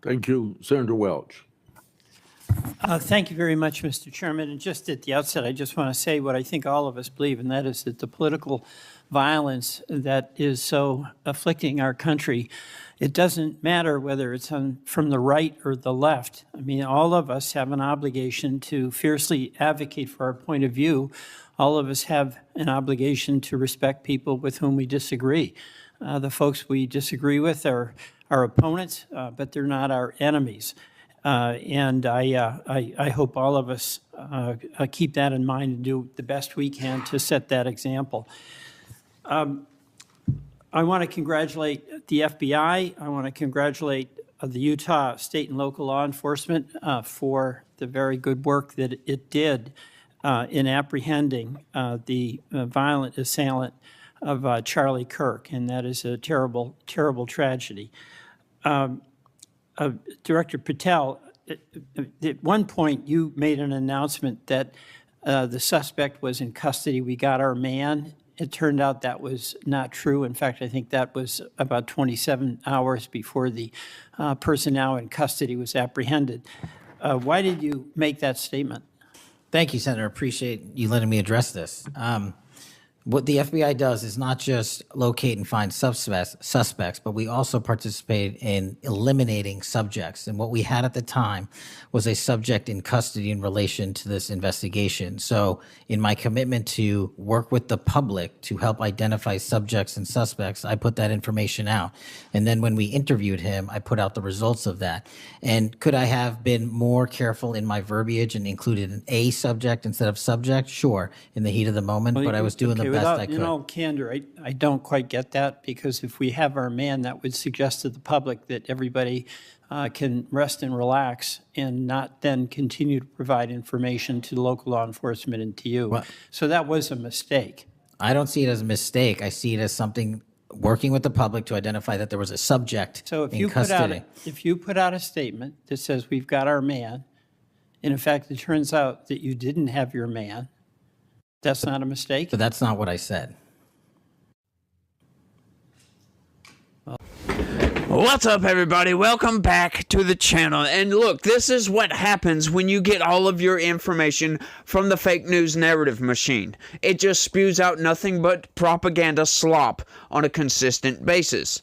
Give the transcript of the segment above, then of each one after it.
Thank you. Senator Welch. Thank you very much, Mr. Chairman. And just at the outset, I just want to say what I think all of us believe, and that is that the political violence that is so afflicting our country, it doesn't matter whether it's from the right or the left. I mean, all of us have an obligation to fiercely advocate for our point of view. All of us have an obligation to respect people with whom we disagree. The folks we disagree with are our opponents, but they're not our enemies. And I hope all of us keep that in mind and do the best we can to set that example. I want to congratulate the FBI. I want to congratulate the Utah state and local law enforcement for the very good work that it did in apprehending the violent assailant of Charlie Kirk, and that is a terrible, terrible tragedy. Director Patel, at one point you made an announcement that the suspect was in custody. We got our man. It turned out that was not true. In fact, I think that was about 27 hours before the person now in custody was apprehended. Why did you make that statement? Thank you, Senator. Appreciate you letting me address this. What the FBI does is not just locate and find suspects, but we also participate in eliminating subjects. And what we had at the time was a subject in custody in relation to this investigation. So in my commitment to work with the public to help identify subjects and suspects, I put that information out. And then when we interviewed him, I put out the results of that. And could I have been more careful in my verbiage and included an A subject instead of subject? Sure, in the heat of the moment, but I was doing the best I could. In all candor, I don't quite get that, because if we have our man, that would suggest to the public that everybody can rest and relax and not then continue to provide information to local law enforcement and to you. So that was a mistake. I don't see it as a mistake. I see it as something working with the public to identify that there was a subject So if in you custody. if you put out a statement that says we've got our man, and in fact it turns out that you didn't have your man, that's not a mistake? But that's not what I said. What's up, everybody? Welcome back to the channel. And look, this is what happens when you get all of your information from the fake news narrative machine. It just spews out nothing but propaganda slop on a consistent basis.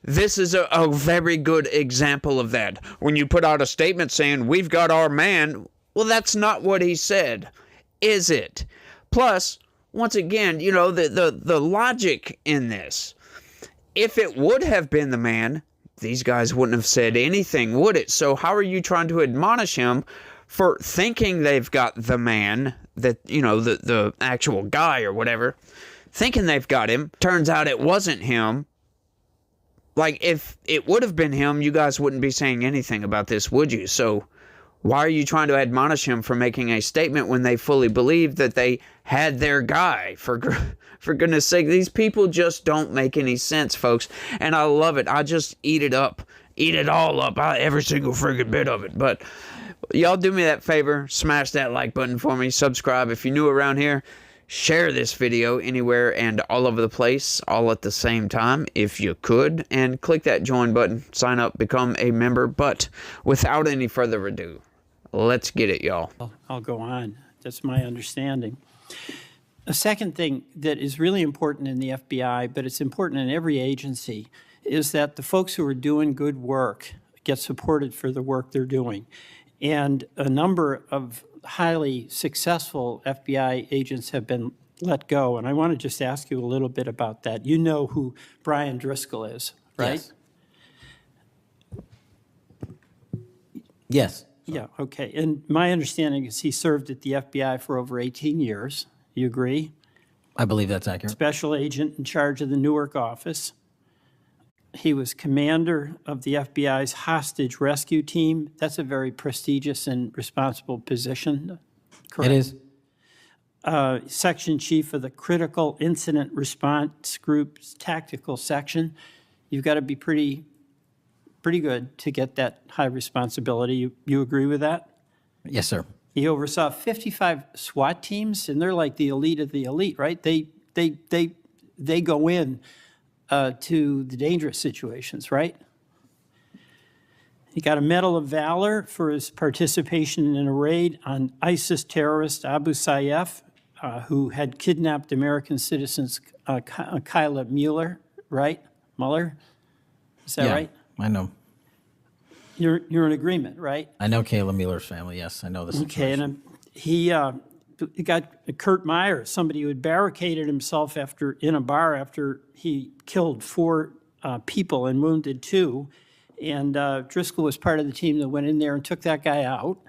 This is a very good example of that. When you put out a statement saying, we've got our man, well, that's not what he said, is it? Plus, once again, you know, the logic in this. If it would have been the man, these guys wouldn't have said anything, would it? So how are you trying to admonish him for thinking they've got the man, that, you know, the actual guy or whatever, thinking they've got him? Turns out it wasn't him. Like, if it would have been him, you guys wouldn't be saying anything about this, would you? So why are you trying to admonish him for making a statement when they fully believed that they had their guy? For goodness sake, these people just don't make any sense, folks. And I love it. I just eat it up. Eat it all up. Every single friggin' bit of it. But y'all do me that favor. Smash that like button for me. Subscribe if you're new around here. Share this video anywhere and all over the place, all at the same time, if you could. And click that join button. Sign up. Become a member. But without any further ado, let's get it, y'all. I'll go on. That's my understanding. A second thing that is really important in the FBI, but it's important in every agency, is that the folks who are doing good work get supported for the work they're doing. And a number of highly successful FBI agents have been let go. And I want to just ask you a little bit about that. You know who Brian Driscoll is, right? Yes. Yeah, okay. And my understanding is he served at the FBI for over 18 years. You agree? I believe that's accurate. Special agent in charge of the Newark office. He was commander of the FBI's hostage rescue team. That's a very prestigious and responsible position, correct? It is. Section chief of the Critical Incident Response Group's tactical section. You've got to be pretty good to get that high responsibility. You agree with that? Yes, sir. He oversaw 55 SWAT teams, and they're like the elite of the elite, right? They go in to the dangerous situations, right? He got a Medal of Valor for his participation in a raid on ISIS terrorist Abu Sayyaf, who had kidnapped American citizens Kyla Mueller, right? Mueller? Is that Yeah, right? I know. You're in agreement, right? I know Kayla Mueller's family. Yes, I know this. Okay, and he got Kurt Meyer, somebody who had barricaded himself in a bar after he killed 4 people and wounded 2. And Driscoll was part of the team that went in there and took that guy out,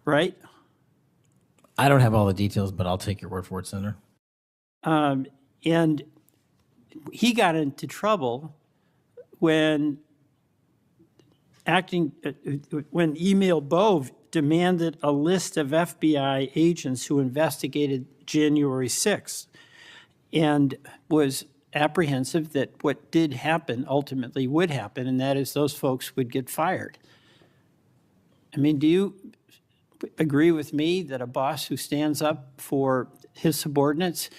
right? I don't have all the details, but I'll take your word for it, Senator. And he got into trouble when Emil Bove demanded a list of FBI agents who investigated January 6th and was apprehensive that what did happen ultimately would happen, and that is those folks would get fired. I mean, do you agree with me that a boss who stands up for his subordinates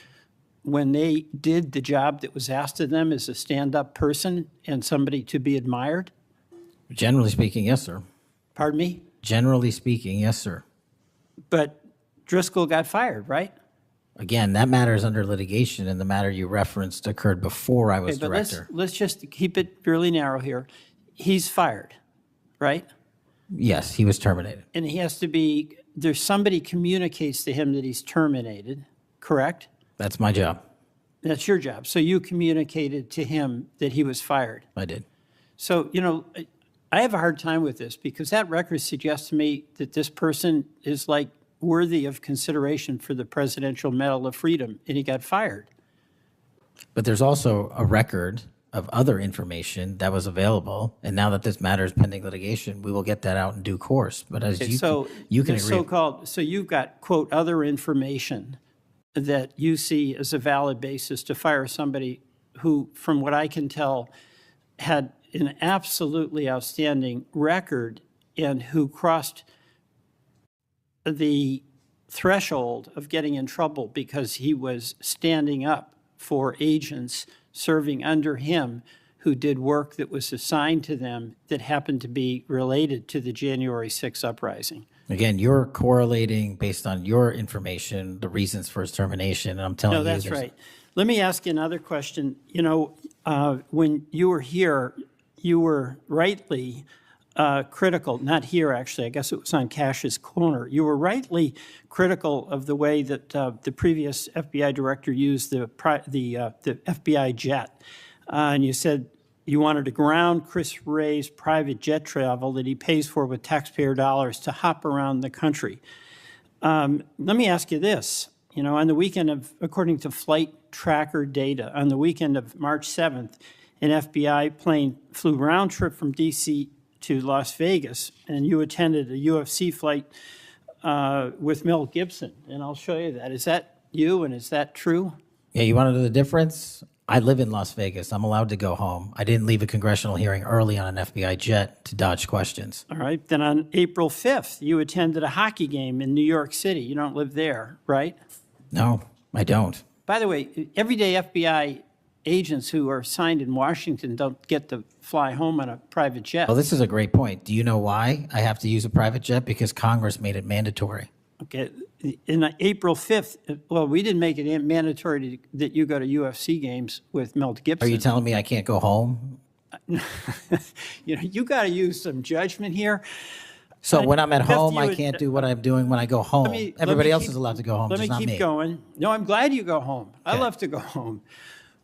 when they did the job that was asked of them is a stand-up person and somebody to be admired? Generally speaking, yes, sir. Pardon me? Generally speaking, yes, sir. But Driscoll got fired, right? Again, that matter is under litigation, and the matter you referenced occurred before I was Okay, but director. let's just keep it fairly narrow here. He's fired, right? Yes, he was terminated. And he has to be, there's somebody communicates to him that he's terminated, correct? That's my job. That's your job. So you communicated to him that he was fired. I did. So, you know, I have a hard time with this because that record suggests to me that this person is like worthy of consideration for the Presidential Medal of Freedom, and he got fired. But there's also a record of other information that was available, and now that this matter is pending litigation, we will get that out in due course. But as you So can the agree. so-called, so you've got, quote, other information that you see as a valid basis to fire somebody who, from what I can tell, had an absolutely outstanding record and who crossed the threshold of getting in trouble because he was standing up for agents serving under him who did work that was assigned to them that happened to be related to the January 6th uprising. Again, you're correlating based on your information the reasons for his termination, and I'm telling No, you. that's there's- right. Let me ask you another question. You know, when you were here, you were rightly critical, not here actually, I guess it was on Cash's Corner. You were rightly critical of the way that the previous FBI director used the FBI jet. And you said you wanted to ground Chris Wray's private jet travel that he pays for with taxpayer dollars to hop around the country. Let me ask you this. You know, on the weekend of, according to flight tracker data, on the weekend of March 7th, an FBI plane flew round trip from D.C. to Las Vegas, and you attended a UFC fight with Mel Gibson. And I'll show you that. Is that you, and is that true? Yeah, you want to know the difference? I live in Las Vegas. I'm allowed to go home. I didn't leave a congressional hearing early on an FBI jet to dodge questions. All right. Then on April 5th, you attended a hockey game in New York City. You don't live there, right? No, I don't. By the way, everyday FBI agents who are assigned in Washington don't get to fly home on a private jet. Well, this is a great point. Do you know why I have to use a private jet? Because Congress made it mandatory. Okay. In April 5th, well, we didn't make it mandatory that you go to UFC games with Mel Gibson. Are you telling me I can't go home? You know, you got to use some judgment here. So when I'm at Beth, home, you I would- can't do what I'm doing when I go home. me Everybody else keep- is allowed to go home, Let just me not keep me. going. No, I'm glad you go home. I Okay. love to go home,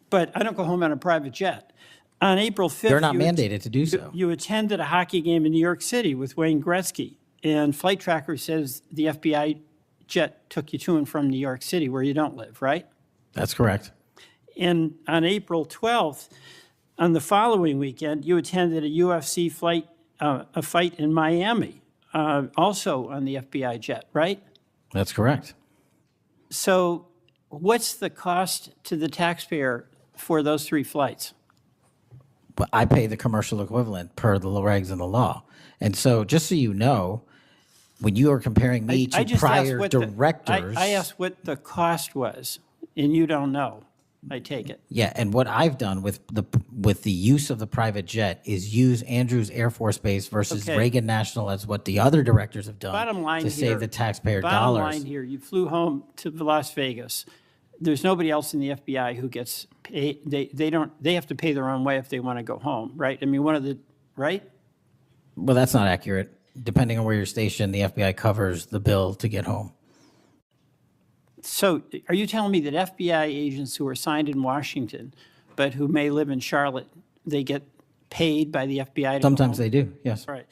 but I don't go home on a private jet. On April 5th, They're not mandated to do so. You attended a hockey game in New York City with Wayne Gretzky, and Flight Tracker says the FBI jet took you to and from New York City, where you don't live, right? That's correct. And on April 12th, on the following weekend, you attended a UFC a fight in Miami, also on the FBI jet, right? That's correct. So what's the cost to the taxpayer for those 3 flights? But I pay the commercial equivalent per the regs and the law. And so just so you know, when you are comparing me to just asked prior what directors, I asked what the cost was, and you don't know. I take it. Yeah, and what I've done with the use of the private jet is use Andrews Air Force Base versus Okay. Reagan National as what the other directors have done Bottom line to here. save the taxpayer Bottom dollars. line here, you flew home to Las Vegas. There's nobody else in the FBI who gets paid. They have to pay their own way if they want to go home, right? I mean, right? Well, that's not accurate. Depending on where you're stationed, the FBI covers the bill to get home. So are you telling me that FBI agents who are assigned in Washington, but who may live in Charlotte, they get paid by the FBI to go Sometimes home? they do, yes. Right.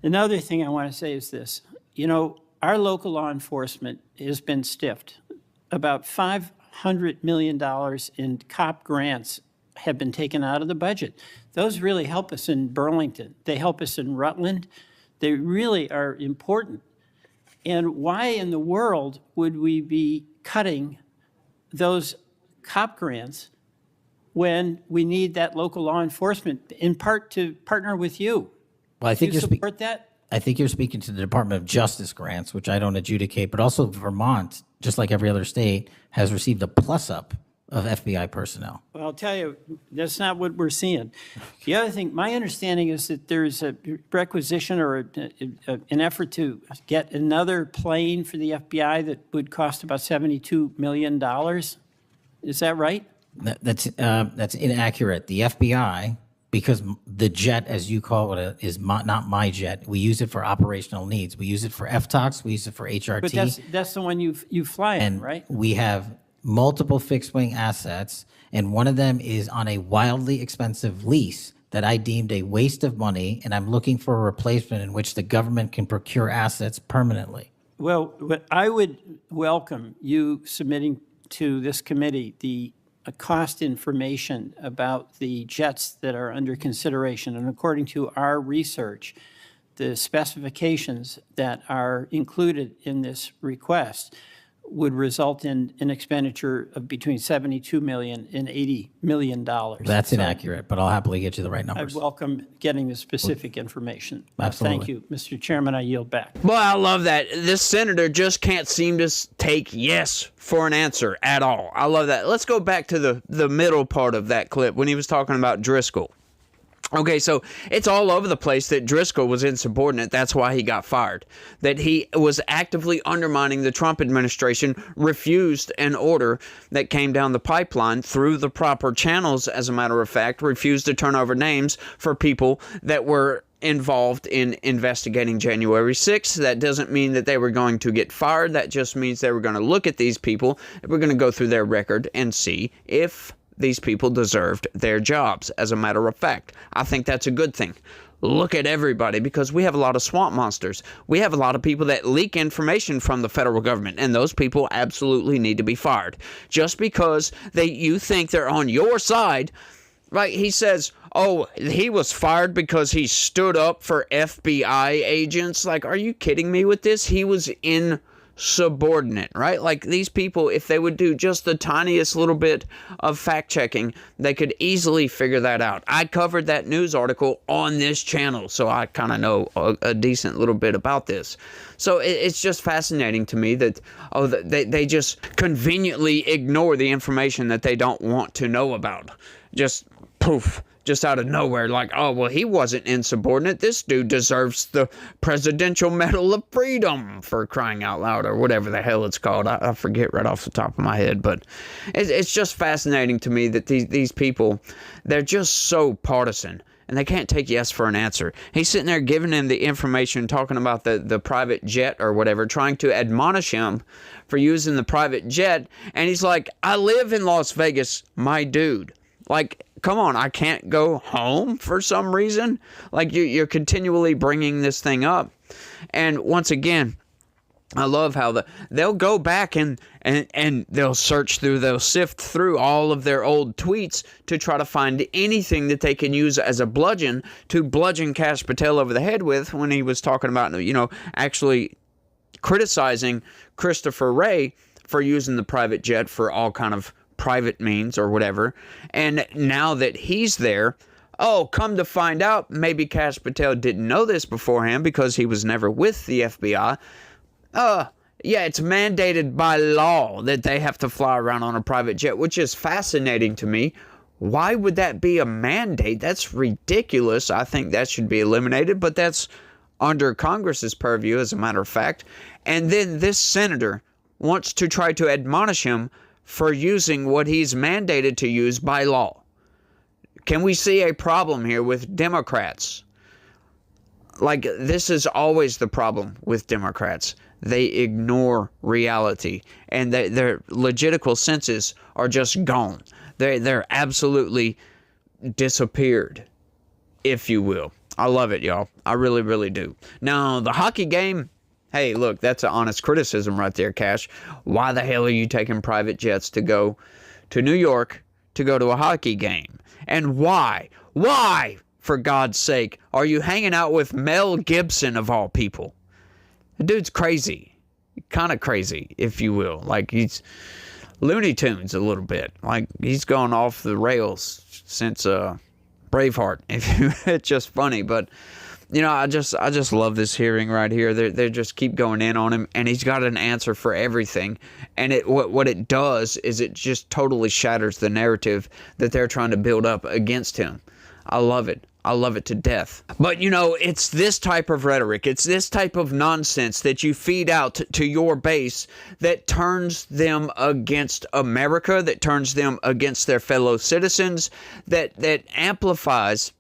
Another thing I want to say is this. You know, our local law enforcement has been stiffed. About $500 million in COP grants have been taken out of the budget. Those really help us in Burlington. They help us in Rutland. They really are important. And why in the world would we be cutting those COP grants when we need that local law enforcement, in part to partner with you? Well, I Do think you you're speaking. support that? I think you're speaking to the Department of Justice grants, which I don't adjudicate, but also Vermont, just like every other state, has received a plus up of FBI personnel. Well, I'll tell you, that's not what we're seeing. The other thing, my understanding is that there's a requisition or an effort to get another plane for the FBI that would cost about $72 million. Is that right? That's inaccurate. The FBI, because the jet, as you call it, is not my jet. We use it for operational needs. We use it for FTOX. We use it for HRT. But that's the one you fly in, right? We have multiple fixed wing assets, and one of them is on a wildly expensive lease that I deemed a waste of money, and I'm looking for a replacement in which the government can procure assets permanently. Well, I would welcome you submitting to this committee the cost information about the jets that are under consideration. And according to our research, the specifications that are included in this request would result in an expenditure of between $72 million and $80 million. That's inaccurate, but I'll happily get you the right I numbers. welcome getting the specific information. Absolutely. Thank you, Mr. Chairman. I yield back. Well, I love that. This senator just can't seem to take yes for an answer at all. I love that. Let's go back to the middle part of that clip when he was talking about Driscoll. Okay, so it's all over the place that Driscoll was insubordinate. That's why he got fired. That he was actively undermining the Trump administration, refused an order that came down the pipeline through the proper channels, as a matter of fact, refused to turn over names for people that were involved in investigating January 6th. That doesn't mean that they were going to get fired. That just means they were going to look at these people. We're going to go through their record and see if these people deserved their jobs, as a matter of fact. I think that's a good thing. Look at everybody, because we have a lot of swamp monsters. We have a lot of people that leak information from the federal government, and those people absolutely need to be fired. Just because you think they're on your side, right? He says, oh, he was fired because he stood up for FBI agents. Like, are you kidding me with this? He was insubordinate, right? Like, these people, if they would do just the tiniest little bit of fact checking, they could easily figure that out. I covered that news article on this channel, so I kind of know a decent little bit about this. So it's just fascinating to me that they just conveniently ignore the information that they don't want to know about. Just poof. Just out of nowhere, like, oh, well, he wasn't insubordinate. This dude deserves the Presidential Medal of Freedom, for crying out loud, or whatever the hell it's called. I forget right off the top of my head, but it's just fascinating to me that these people, they're just so partisan, and they can't take yes for an answer. He's sitting there giving him the information, talking about the private jet or whatever, trying to admonish him for using the private jet, and he's like, I live in Las Vegas, my dude. Like, come on, I can't go home for some reason? Like, you're continually bringing this thing up. And once again, I love how they'll go back and they'll search through, they'll sift through all of their old tweets to try to find anything that they can use as a bludgeon to bludgeon Kash Patel over the head with, when he was talking about, actually criticizing Christopher Wray for using the private jet for all kind of private means or whatever. And now that he's there, come to find out, maybe Kash Patel didn't know this beforehand because he was never with the FBI. Yeah, it's mandated by law that they have to fly around on a private jet, which is fascinating to me. Why would that be a mandate? That's ridiculous. I think that should be eliminated, but that's under Congress's purview, as a matter of fact. And then this senator wants to try to admonish him for using what he's mandated to use by law. Can we see a problem here with Democrats? Like, this is always the problem with Democrats. They ignore reality, and their logistical senses are just gone. They're absolutely disappeared, if you will. I love it, y'all. I really, really do. Now, the hockey game, hey, look, that's an honest criticism right there, Cash. Why the hell are you taking private jets to go to New York to go to a hockey game? And why? Why, for God's sake, are you hanging out with Mel Gibson, of all people? The dude's crazy. Kind of crazy, if you will. Like, he's Looney Tunes a little bit. Like, he's gone off the rails since Braveheart. It's just funny. But, you know, I just love this hearing right here. They just keep going in on him, and he's got an answer for everything. And what it does is it just totally shatters the narrative that they're trying to build up against him. I love it. I love it to death. But, you know, it's this type of rhetoric, it's this type of nonsense that you feed out to your base that turns them against America, that turns them against their fellow citizens, that amplifies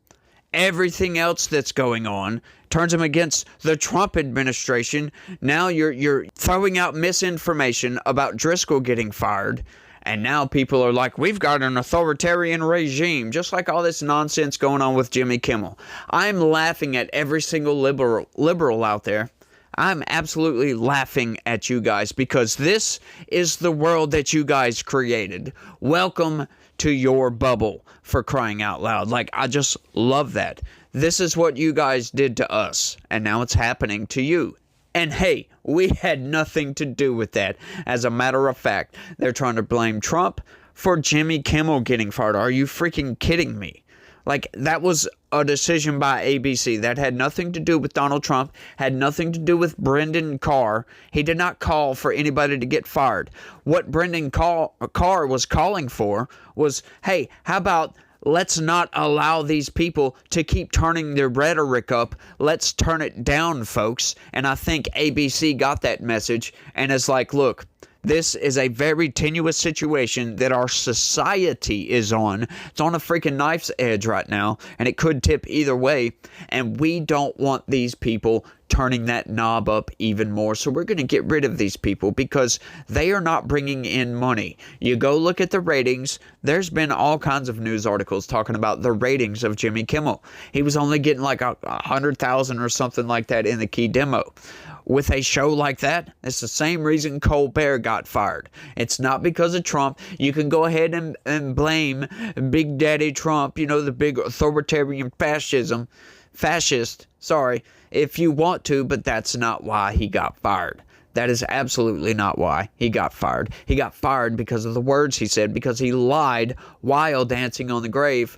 everything else that's going on, turns them against the Trump administration. Now you're throwing out misinformation about Driscoll getting fired. And now people are like, we've got an authoritarian regime, just like all this nonsense going on with Jimmy Kimmel. I'm laughing at every single liberal out there. I'm absolutely laughing at you guys because this is the world that you guys created. Welcome to your bubble, for crying out loud. Like, I just love that. This is what you guys did to us, and now it's happening to you. And hey, we had nothing to do with that. As a matter of fact, they're trying to blame Trump for Jimmy Kimmel getting fired. Are you freaking kidding me? Like, that was a decision by ABC. That had nothing to do with Donald Trump, had nothing to do with Brendan Carr. He did not call for anybody to get fired. What Brendan Carr was calling for was, hey, how about let's not allow these people to keep turning their rhetoric up. Let's turn it down, folks. And I think ABC got that message and is like, look, this is a very tenuous situation that our society is on. It's on a freaking knife's edge right now, and it could tip either way. And we don't want these people turning that knob up even more. So we're going to get rid of these people because they are not bringing in money. You go look at the ratings. There's been all kinds of news articles talking about the ratings of Jimmy Kimmel. He was only getting like 100,000 or something like that in the key demo. With a show like that, it's the same reason Colbert got fired. It's not because of Trump. You can go ahead and blame Big Daddy Trump, you know, the big authoritarian fascist, if you want to, but that's not why he got fired. That is absolutely not why he got fired. He got fired because of the words he said, because he lied while dancing on the grave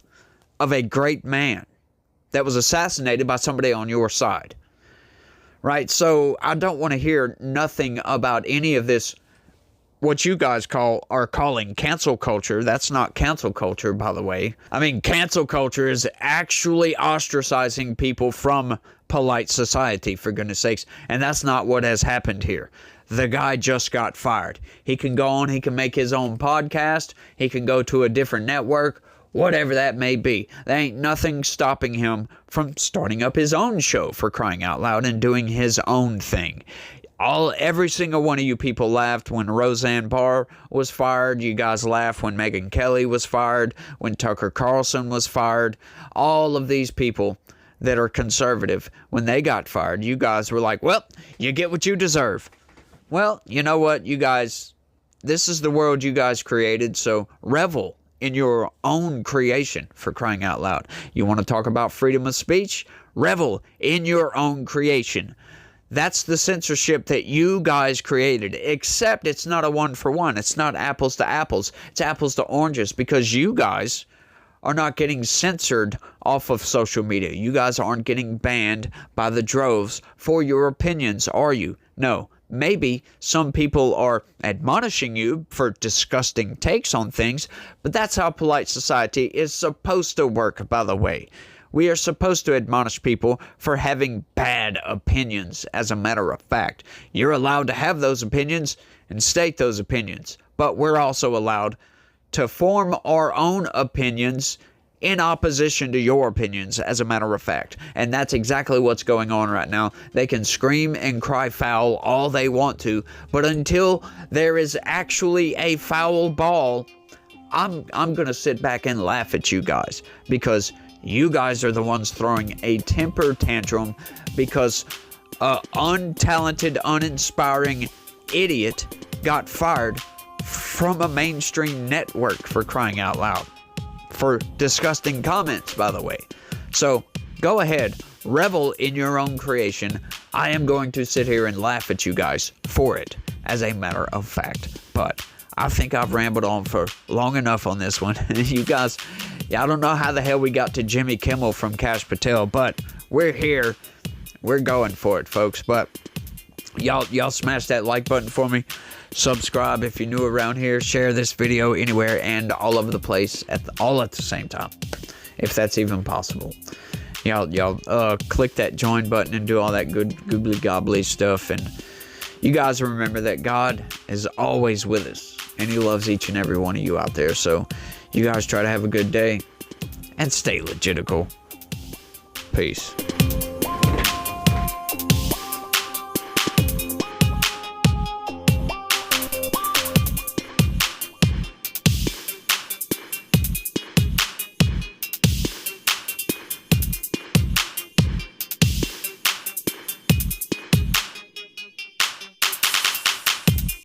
of a great man that was assassinated by somebody on your side. Right? So I don't want to hear nothing about any of this, what you guys are calling cancel culture. That's not cancel culture, by the way. I mean, cancel culture is actually ostracizing people from polite society, for goodness sakes. And that's not what has happened here. The guy just got fired. He can go on, he can make his own podcast, he can go to a different network, whatever that may be. There ain't nothing stopping him from starting up his own show, for crying out loud, and doing his own thing. Every single one of you people laughed when Roseanne Barr was fired. You guys laughed when Megyn Kelly was fired, when Tucker Carlson was fired. All of these people that are conservative, when they got fired, you guys were like, well, you get what you deserve. Well, you know what, you guys, this is the world you guys created, so revel in your own creation, for crying out loud. You want to talk about freedom of speech? Revel in your own creation. That's the censorship that you guys created, except it's not a one-for-one. It's not apples to apples. It's apples to oranges, because you guys are not getting censored off of social media. You guys aren't getting banned by the droves for your opinions, are you? No, maybe some people are admonishing you for disgusting takes on things, but that's how polite society is supposed to work, by the way. We are supposed to admonish people for having bad opinions, as a matter of fact. You're allowed to have those opinions and state those opinions, but we're also allowed to form our own opinions in opposition to your opinions, as a matter of fact. And that's exactly what's going on right now. They can scream and cry foul all they want to, but until there is actually a foul ball, I'm going to sit back and laugh at you guys, because you guys are the ones throwing a temper tantrum because a untalented, uninspiring idiot got fired from a mainstream network, for crying out loud. For disgusting comments, by the way. So go ahead, revel in your own creation. I am going to sit here and laugh at you guys for it, as a matter of fact. But I think I've rambled on for long enough on this one. You guys, I don't know how the hell we got to Jimmy Kimmel from Kash Patel, but we're here. We're going for it, folks. But y'all smash that like button for me. Subscribe if you're new around here. Share this video anywhere and all over the place all at the same time, if that's even possible. Y'all click that join button and do all that good googly gobbly stuff. And you guys remember that God is always with us, and He loves each and every one of you out there. So you guys try to have a good day and stay legitical. Peace.